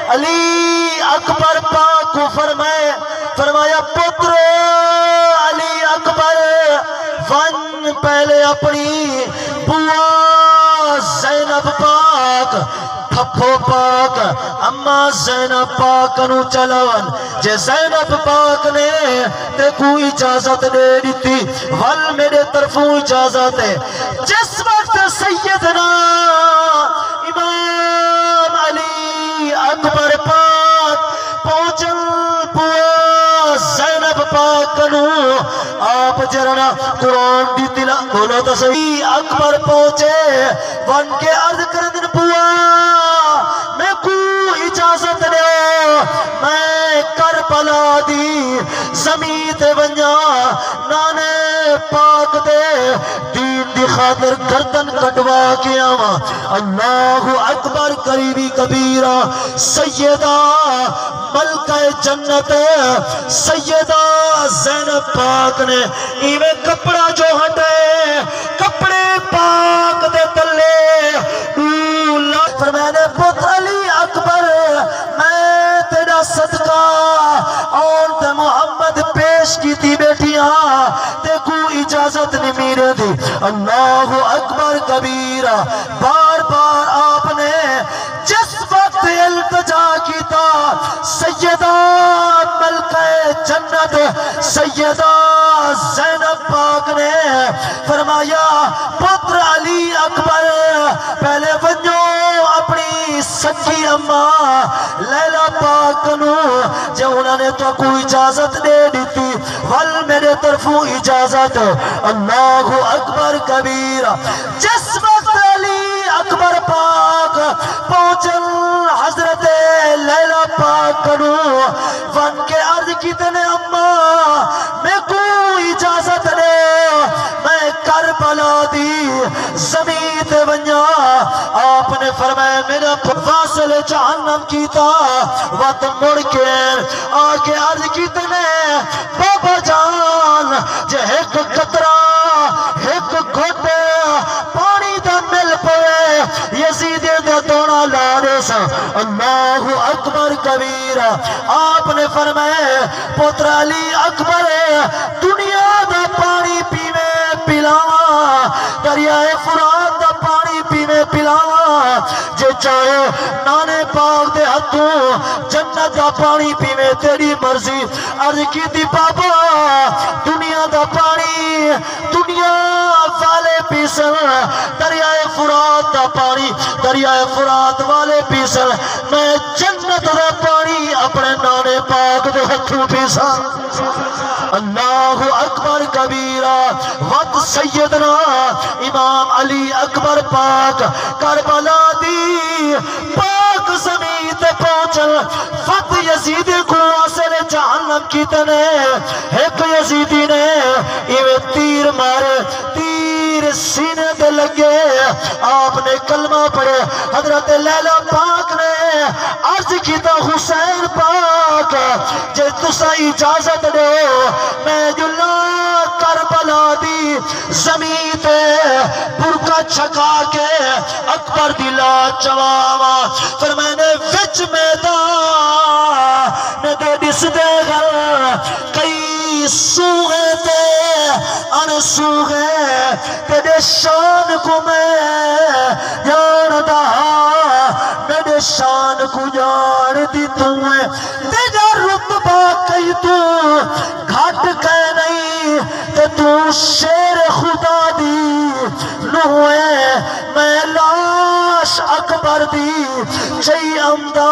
علی اکبر پاک کو فرمایا پتر علی اکبر ون پہلے اپنی بوا زینب پاک پھپھو پاک اما زینب پاک نو چلاون جے زینب پاک نے تے کوئی اجازت دے دیتی ول میرے طرفوں اجازت ہے جس وقت سیدنا امام علی اکبر پاک پہنچل بوا زینب پاک نو آپ جرنا قرآن دی تلا بولو تو صحیح اکبر پہنچے ون کے عرض کردن بوا میں کو اجازت دے میں کربلا دی زمین تے ونجا نانے پاک دے دین دی خاطر گردن کٹوا کے آواں اللہ اکبر قریبی کبیرہ سیدہ ملکہ جنت سیدہ زینب پاک نے ایویں کپڑا جو ہٹے کپڑے پاک دے تلے فرمانے پتر علی اکبر میں تیرا صدقہ اور تے محمد پیش کی تھی بیٹیاں تے کو اجازت نہیں میرے دی اللہ اکبر کبیرہ بار بار آپ نے جس وقت التجا کیتا سیدہ ملکہ جنت سیدہ زینب پاک نے فرمایا پتر علی اکبر پہلے ونجو اپنی سکی اماں لیلہ پاک نو جو انہوں نے تو کوئی اجازت دے دیتی ول میرے طرفوں اجازت اللہ اکبر کبیرہ جس وقت علی اکبر پاک پہنچل حضرت لیلہ پاک نو ون کے عرض کتنے اماں میں کوئی اجازت دے میں کربلا دی زمین تے ونجا آپ نے فرمایا میرا فاصل جہنم کیتا وقت مڑ کے آگے عرض کتنے بابا جان جے ایک قطرہ ایک گھٹ پانی دا مل پوے یزید دا دونا لانے سا اللہ اکبر کبیرہ آپ نے فرمایا پتر علی اکبر دنیا دا پانی پیوے پلاوا دریائے فرات دا پانی پیوے پلاوا جے چاہے نانے پاک دے ہاتھوں جنت دا پانی پیوے تیری مرضی عرض کی دی بابا دنیا دا پانی دنیا والے پیسن دریائے فرات دا پانی دریائے فرات والے پیسن میں جنت دا پانی اپنے نانے پاک دے ہاتھوں پیسن اللہ اکبر کبیرہ وقت سیدنا امام علی اکبر پاک کربلا دی پاک زمین تے پہنچل وقت یزید کو آسل جہنم کی تنے ایک یزیدی نے ایوے تیر مارے تیر سینے دے لگے آپ نے کلمہ پڑھے حضرت لیلہ پاک نے عرض کیتا حسین پاک جے تسا اجازت دے میں جلا کربلا دی زمین تے برکا چھکا کے اکبر دی لات چواوا پھر میں نے وچ میدان دے دس دے گھر کئی سوغے تے ان سوغے تیرے شان کو میں جاندہ میرے شان کو جان دی تمہیں تیرا رتبہ کئی تو گھٹ کے نہیں تے تو شیر خدا دی نوے میں لاش اکبر دی چاہی امدہ